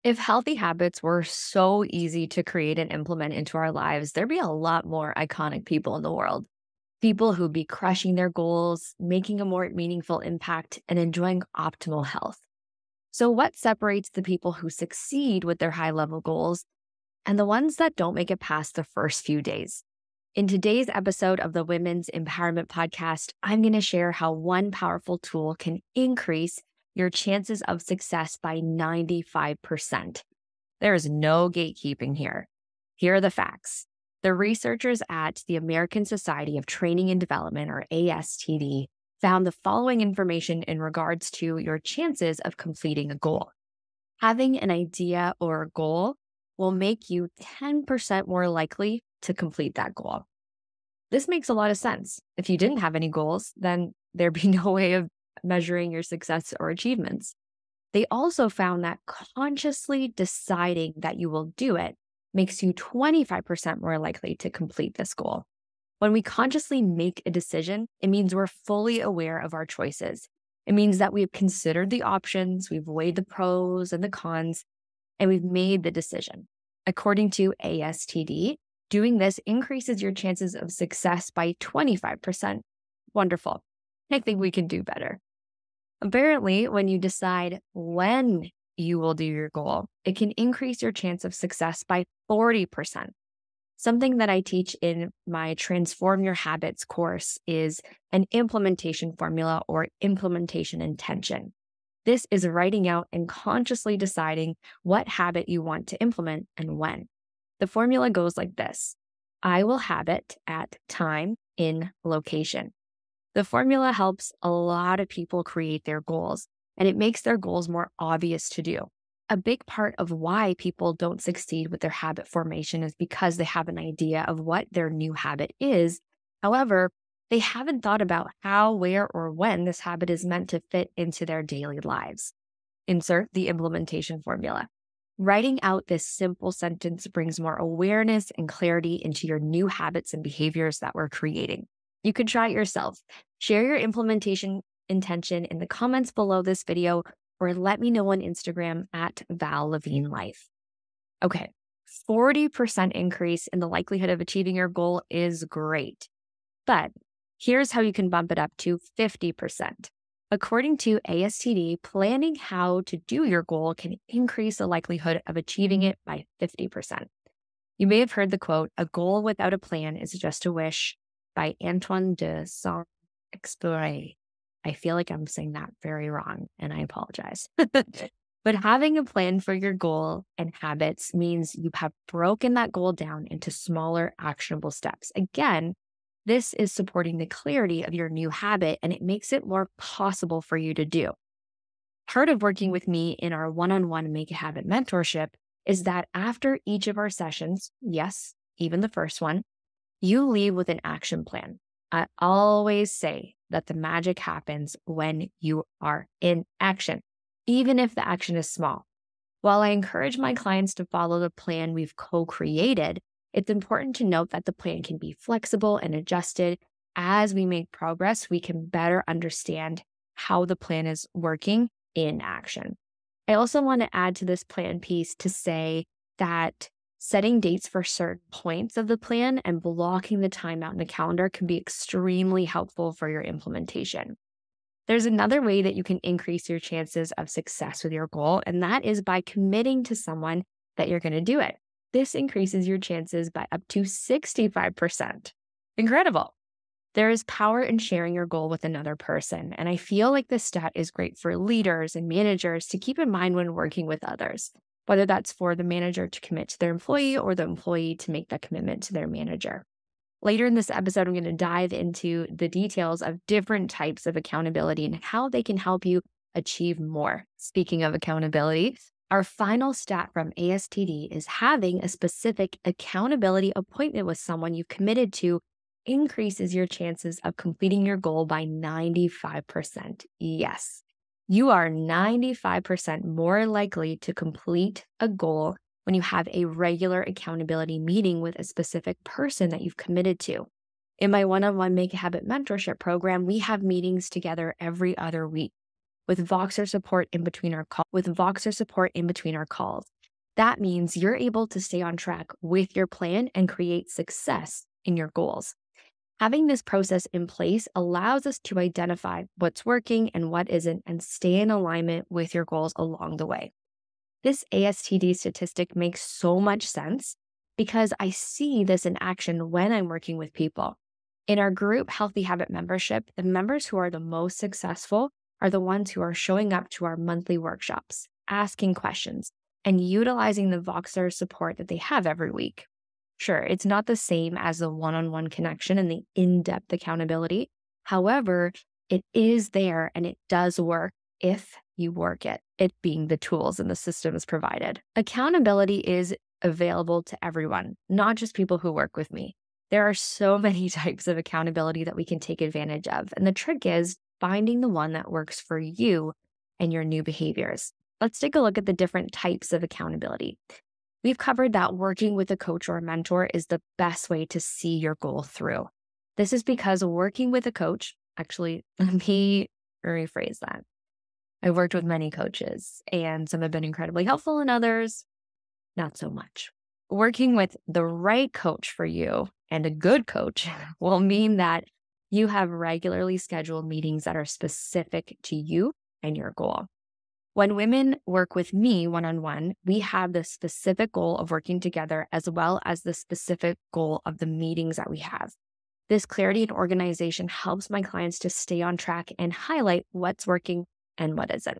If healthy habits were so easy to create and implement into our lives, there'd be a lot more iconic people in the world. People who'd be crushing their goals, making a more meaningful impact, and enjoying optimal health. So, what separates the people who succeed with their high level goals and the ones that don't make it past the first few days? In today's episode of the Women's Empowerment Podcast, I'm going to share how one powerful tool can increase your chances of success by 95%. There is no gatekeeping here. Here are the facts. The researchers at the American Society of Training and Development, or ASTD, found the following information in regards to your chances of completing a goal. Having an idea or a goal will make you 10% more likely to complete that goal. This makes a lot of sense. If you didn't have any goals, then there'd be no way of measuring your success or achievements. They also found that consciously deciding that you will do it makes you 25% more likely to complete this goal. When we consciously make a decision, it means we're fully aware of our choices. It means that we've considered the options, we've weighed the pros and the cons, and we've made the decision. According to ASTD, doing this increases your chances of success by 25%. Wonderful. I think we can do better. Apparently, when you decide when you will do your goal, it can increase your chance of success by 40%. Something that I teach in my Transform Your Habits course is an implementation formula or implementation intention. This is writing out and consciously deciding what habit you want to implement and when. The formula goes like this: I will habit at time in location. The formula helps a lot of people create their goals, and it makes their goals more obvious to do. A big part of why people don't succeed with their habit formation is because they have an idea of what their new habit is. However, they haven't thought about how, where, or when this habit is meant to fit into their daily lives. Insert the implementation formula. Writing out this simple sentence brings more awareness and clarity into your new habits and behaviors that we're creating. You can try it yourself. Share your implementation intention in the comments below this video, or let me know on Instagram at Val Levine Life. Okay, 40% increase in the likelihood of achieving your goal is great. But here's how you can bump it up to 50%. According to ASTD, planning how to do your goal can increase the likelihood of achieving it by 50%. You may have heard the quote, "A goal without a plan is just a wish," by Antoine de Saint-Exupéry. I feel like I'm saying that very wrong, and I apologize. But having a plan for your goal and habits means you have broken that goal down into smaller, actionable steps. Again, this is supporting the clarity of your new habit, and it makes it more possible for you to do. Part of working with me in our one-on-one Make a Habit mentorship is that after each of our sessions, yes, even the first one, you leave with an action plan. I always say that the magic happens when you are in action, even if the action is small. While I encourage my clients to follow the plan we've co-created, it's important to note that the plan can be flexible and adjusted. As we make progress, we can better understand how the plan is working in action. I also want to add to this plan piece to say that setting dates for certain points of the plan and blocking the time out in the calendar can be extremely helpful for your implementation. There's another way that you can increase your chances of success with your goal, and that is by committing to someone that you're going to do it. This increases your chances by up to 65%. Incredible. There is power in sharing your goal with another person, and I feel like this stat is great for leaders and managers to keep in mind when working with others, whether that's for the manager to commit to their employee or the employee to make that commitment to their manager. Later in this episode, I'm going to dive into the details of different types of accountability and how they can help you achieve more. Speaking of accountability, our final stat from ASTD is having a specific accountability appointment with someone you've committed to increases your chances of completing your goal by 95%. Yes, you are 95% more likely to complete a goal when you have a regular accountability meeting with a specific person that you've committed to. In my one-on-one Make a Habit mentorship program, we have meetings together every other week. with Voxer support in between our calls. That means you're able to stay on track with your plan and create success in your goals. Having this process in place allows us to identify what's working and what isn't and stay in alignment with your goals along the way. This ASTD statistic makes so much sense because I see this in action when I'm working with people. In our group Healthy Habit membership, the members who are the most successful are the ones who are showing up to our monthly workshops, asking questions, and utilizing the Voxer support that they have every week. Sure, it's not the same as the one-on-one connection and the in-depth accountability. However, it is there and it does work if you work it being the tools and the systems provided. Accountability is available to everyone, not just people who work with me. There are so many types of accountability that we can take advantage of. And the trick is finding the one that works for you and your new behaviors. Let's take a look at the different types of accountability. We've covered that working with a coach or a mentor is the best way to see your goal through. This is because working with a coach, actually, let me rephrase that. I've worked with many coaches, and some have been incredibly helpful and others, not so much. Working with the right coach for you and a good coach will mean that you have regularly scheduled meetings that are specific to you and your goal. When women work with me one-on-one, we have the specific goal of working together as well as the specific goal of the meetings that we have. This clarity and organization helps my clients to stay on track and highlight what's working and what isn't.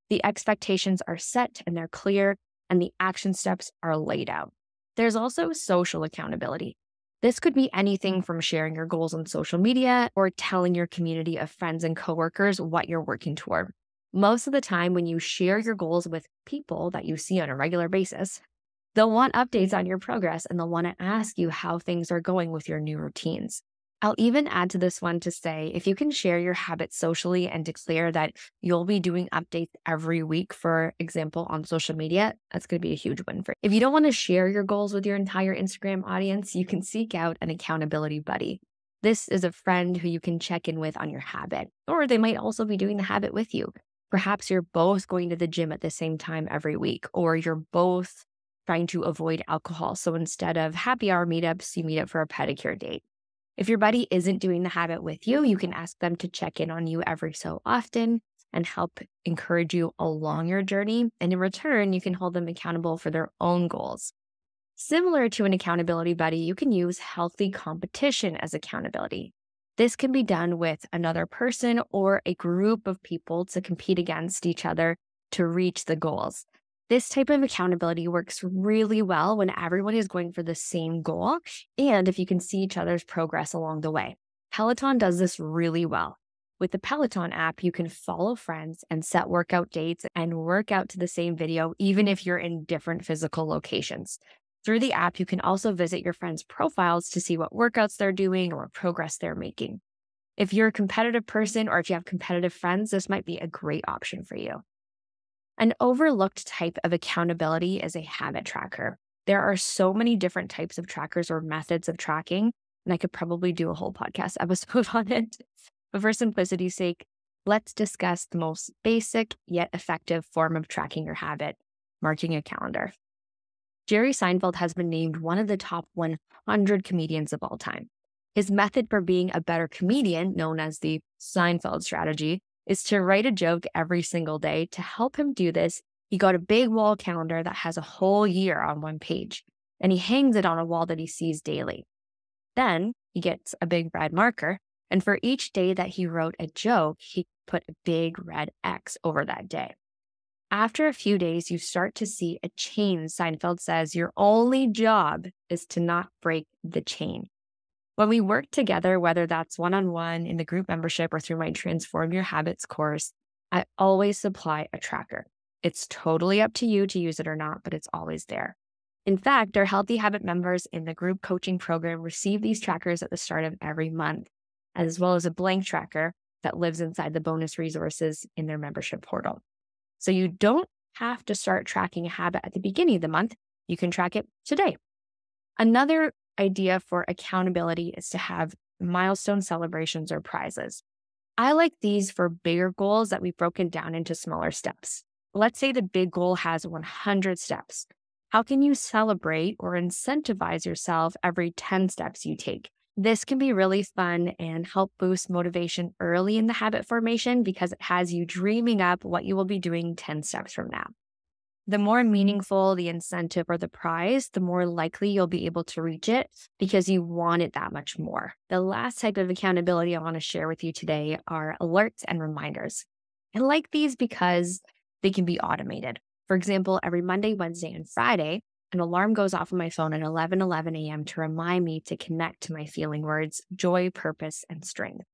The expectations are set and they're clear, and the action steps are laid out. There's also social accountability. This could be anything from sharing your goals on social media or telling your community of friends and coworkers what you're working toward. Most of the time, when you share your goals with people that you see on a regular basis, they'll want updates on your progress and they'll want to ask you how things are going with your new routines. I'll even add to this one to say, if you can share your habits socially and declare that you'll be doing updates every week, for example, on social media, that's going to be a huge win for you. If you don't want to share your goals with your entire Instagram audience, you can seek out an accountability buddy. This is a friend who you can check in with on your habit, or they might also be doing the habit with you. Perhaps you're both going to the gym at the same time every week, or you're both trying to avoid alcohol. So instead of happy hour meetups, you meet up for a pedicure date. If your buddy isn't doing the habit with you, you can ask them to check in on you every so often and help encourage you along your journey. And in return, you can hold them accountable for their own goals. Similar to an accountability buddy, you can use healthy competition as accountability. This can be done with another person or a group of people to compete against each other to reach the goals. This type of accountability works really well when everyone is going for the same goal and if you can see each other's progress along the way. Peloton does this really well. With the Peloton app, you can follow friends and set workout dates and work out to the same video, even if you're in different physical locations. Through the app, you can also visit your friends' profiles to see what workouts they're doing or what progress they're making. If you're a competitive person or if you have competitive friends, this might be a great option for you. An overlooked type of accountability is a habit tracker. There are so many different types of trackers or methods of tracking, and I could probably do a whole podcast episode on it. But for simplicity's sake, let's discuss the most basic yet effective form of tracking your habit, marking a calendar. Jerry Seinfeld has been named one of the top 100 comedians of all time. His method for being a better comedian, known as the Seinfeld strategy, is to write a joke every single day. To help him do this, he got a big wall calendar that has a whole year on one page, and he hangs it on a wall that he sees daily. Then he gets a big red marker, and for each day that he wrote a joke, he put a big red X over that day. After a few days, you start to see a chain. Seinfeld says your only job is to not break the chain. When we work together, whether that's one-on-one, in the group membership, or through my Transform Your Habits course, I always supply a tracker. It's totally up to you to use it or not, but it's always there. In fact, our Healthy Habit members in the group coaching program receive these trackers at the start of every month, as well as a blank tracker that lives inside the bonus resources in their membership portal. So you don't have to start tracking a habit at the beginning of the month. You can track it today. Another idea for accountability is to have milestone celebrations or prizes. I like these for bigger goals that we've broken down into smaller steps. Let's say the big goal has 100 steps. How can you celebrate or incentivize yourself every 10 steps you take? This can be really fun and help boost motivation early in the habit formation because it has you dreaming up what you will be doing 10 steps from now. The more meaningful the incentive or the prize, the more likely you'll be able to reach it because you want it that much more. The last type of accountability I want to share with you today are alerts and reminders. I like these because they can be automated. For example, every Monday, Wednesday, and Friday, an alarm goes off on my phone at 11:11 a.m. to remind me to connect to my feeling words, joy, purpose, and strength.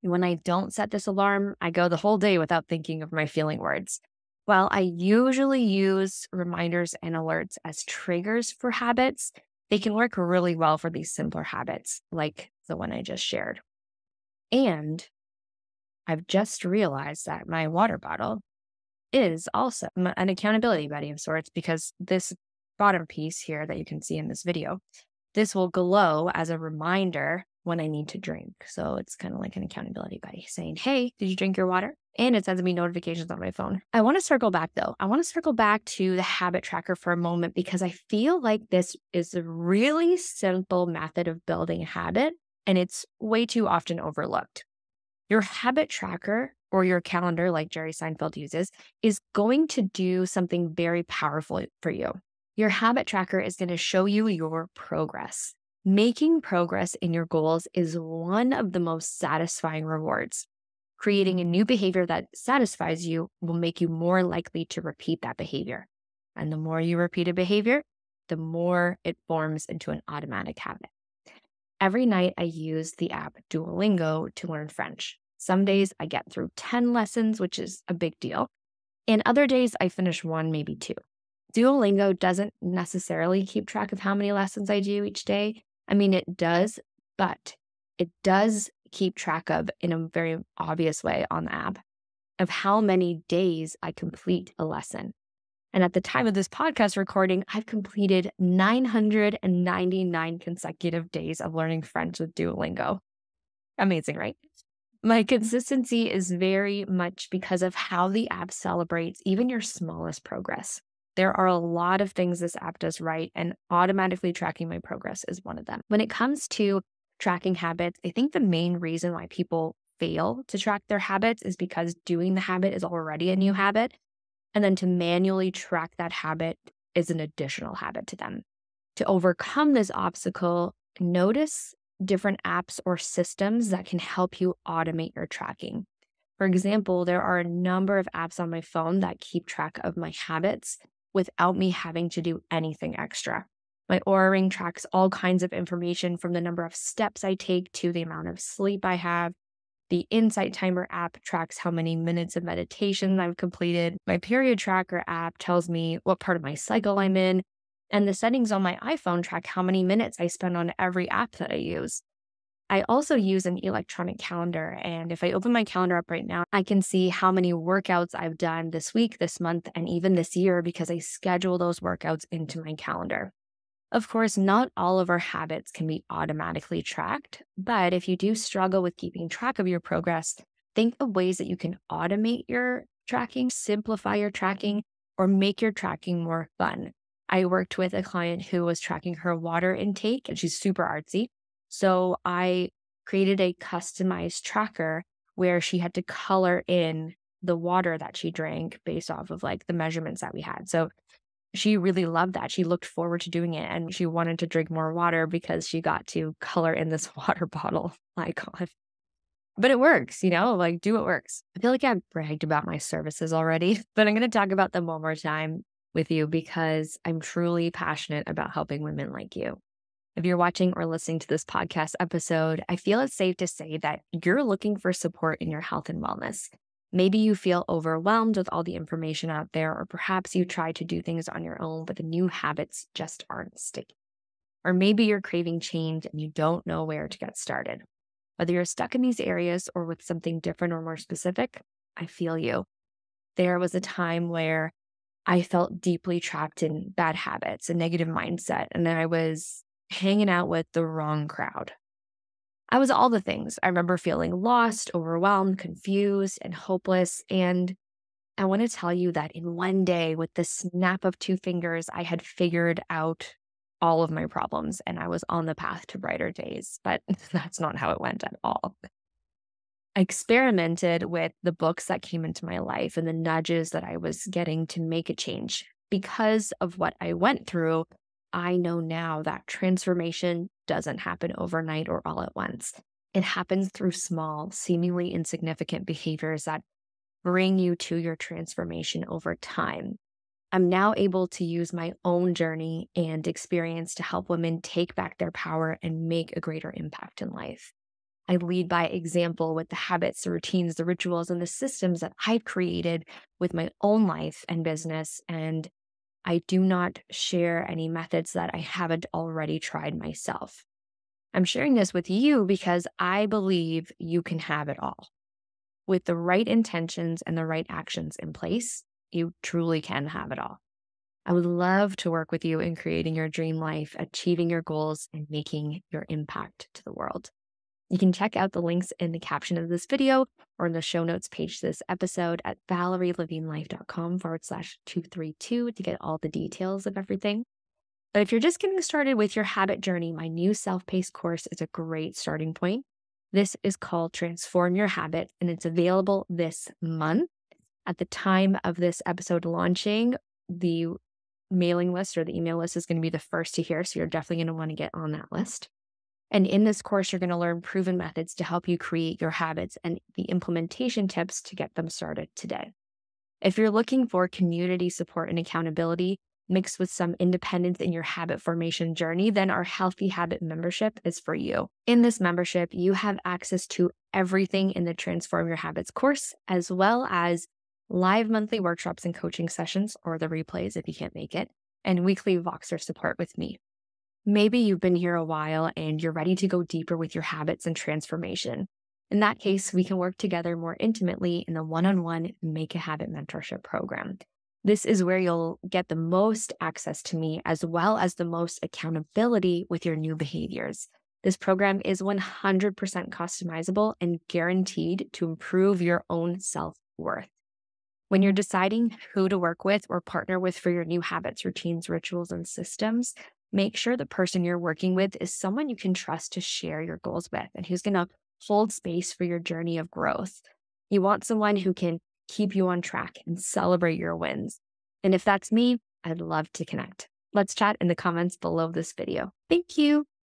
When I don't set this alarm, I go the whole day without thinking of my feeling words. While I usually use reminders and alerts as triggers for habits, they can work really well for these simpler habits, like the one I just shared. And I've just realized that my water bottle is also an accountability buddy of sorts because this bottom piece here that you can see in this video, this will glow as a reminder when I need to drink. So it's kind of like an accountability buddy saying, hey, did you drink your water? And it sends me notifications on my phone. I want to circle back though. I want to circle back to the habit tracker for a moment because I feel like this is a really simple method of building a habit and it's way too often overlooked. Your habit tracker or your calendar, like Jerry Seinfeld uses, is going to do something very powerful for you. Your habit tracker is going to show you your progress. Making progress in your goals is one of the most satisfying rewards. Creating a new behavior that satisfies you will make you more likely to repeat that behavior. And the more you repeat a behavior, the more it forms into an automatic habit. Every night I use the app Duolingo to learn French. Some days I get through 10 lessons, which is a big deal. And other days I finish one, maybe two. Duolingo doesn't necessarily keep track of how many lessons I do each day. I mean, it does, but it does keep track of, in a very obvious way on the app, of how many days I complete a lesson. And at the time of this podcast recording, I've completed 999 consecutive days of learning French with Duolingo. Amazing, right? My consistency is very much because of how the app celebrates even your smallest progress. There are a lot of things this app does right, and automatically tracking my progress is one of them. When it comes to tracking habits, I think the main reason why people fail to track their habits is because doing the habit is already a new habit. And then to manually track that habit is an additional habit to them. To overcome this obstacle, notice different apps or systems that can help you automate your tracking. For example, there are a number of apps on my phone that keep track of my habits without me having to do anything extra. My Oura Ring tracks all kinds of information from the number of steps I take to the amount of sleep I have. The Insight Timer app tracks how many minutes of meditation I've completed. My Period Tracker app tells me what part of my cycle I'm in. And the settings on my iPhone track how many minutes I spend on every app that I use. I also use an electronic calendar. And if I open my calendar up right now, I can see how many workouts I've done this week, this month, and even this year because I schedule those workouts into my calendar. Of course, not all of our habits can be automatically tracked, but if you do struggle with keeping track of your progress, think of ways that you can automate your tracking, simplify your tracking, or make your tracking more fun. I worked with a client who was tracking her water intake, and she's super artsy. So I created a customized tracker where she had to color in the water that she drank based off of like the measurements that we had. So she really loved that. She looked forward to doing it and she wanted to drink more water because she got to color in this water bottle. My God. But it works, like do what works. I feel like I've bragged about my services already, but I'm going to talk about them one more time with you because I'm truly passionate about helping women like you. If you're watching or listening to this podcast episode, I feel it's safe to say that you're looking for support in your health and wellness. Maybe you feel overwhelmed with all the information out there, or perhaps you try to do things on your own, but the new habits just aren't sticking. Or maybe you're craving change and you don't know where to get started. Whether you're stuck in these areas or with something different or more specific, I feel you. There was a time where I felt deeply trapped in bad habits, a negative mindset, and I was hanging out with the wrong crowd. I was all the things. I remember feeling lost, overwhelmed, confused, and hopeless. And I want to tell you that in one day, with the snap of two fingers, I had figured out all of my problems and I was on the path to brighter days. But that's not how it went at all. I experimented with the books that came into my life and the nudges that I was getting to make a change. Because of what I went through, I know now that transformation doesn't happen overnight or all at once. It happens through small, seemingly insignificant behaviors that bring you to your transformation over time. I'm now able to use my own journey and experience to help women take back their power and make a greater impact in life. I lead by example with the habits, the routines, the rituals, and the systems that I've created with my own life and business. And I do not share any methods that I haven't already tried myself. I'm sharing this with you because I believe you can have it all. With the right intentions and the right actions in place, you truly can have it all. I would love to work with you in creating your dream life, achieving your goals, and making your impact to the world. You can check out the links in the caption of this video or in the show notes page to this episode at ValerieLivingLife.com/232 to get all the details of everything. But if you're just getting started with your habit journey, my new self-paced course is a great starting point. This is called Transform Your Habit, and it's available this month. At the time of this episode launching, the mailing list or the email list is going to be the first to hear, so you're definitely going to want to get on that list. And in this course, you're going to learn proven methods to help you create your habits and the implementation tips to get them started today. If you're looking for community support and accountability mixed with some independence in your habit formation journey, then our Healthy Habit membership is for you. In this membership, you have access to everything in the Transform Your Habits course, as well as live monthly workshops and coaching sessions, or the replays if you can't make it, and weekly Voxer support with me. Maybe you've been here a while and you're ready to go deeper with your habits and transformation. In that case, we can work together more intimately in the one-on-one Make a Habit mentorship program. This is where you'll get the most access to me as well as the most accountability with your new behaviors. This program is 100% customizable and guaranteed to improve your own self-worth. When you're deciding who to work with or partner with for your new habits, routines, rituals, and systems, make sure the person you're working with is someone you can trust to share your goals with and who's going to hold space for your journey of growth. You want someone who can keep you on track and celebrate your wins. And if that's me, I'd love to connect. Let's chat in the comments below this video. Thank you.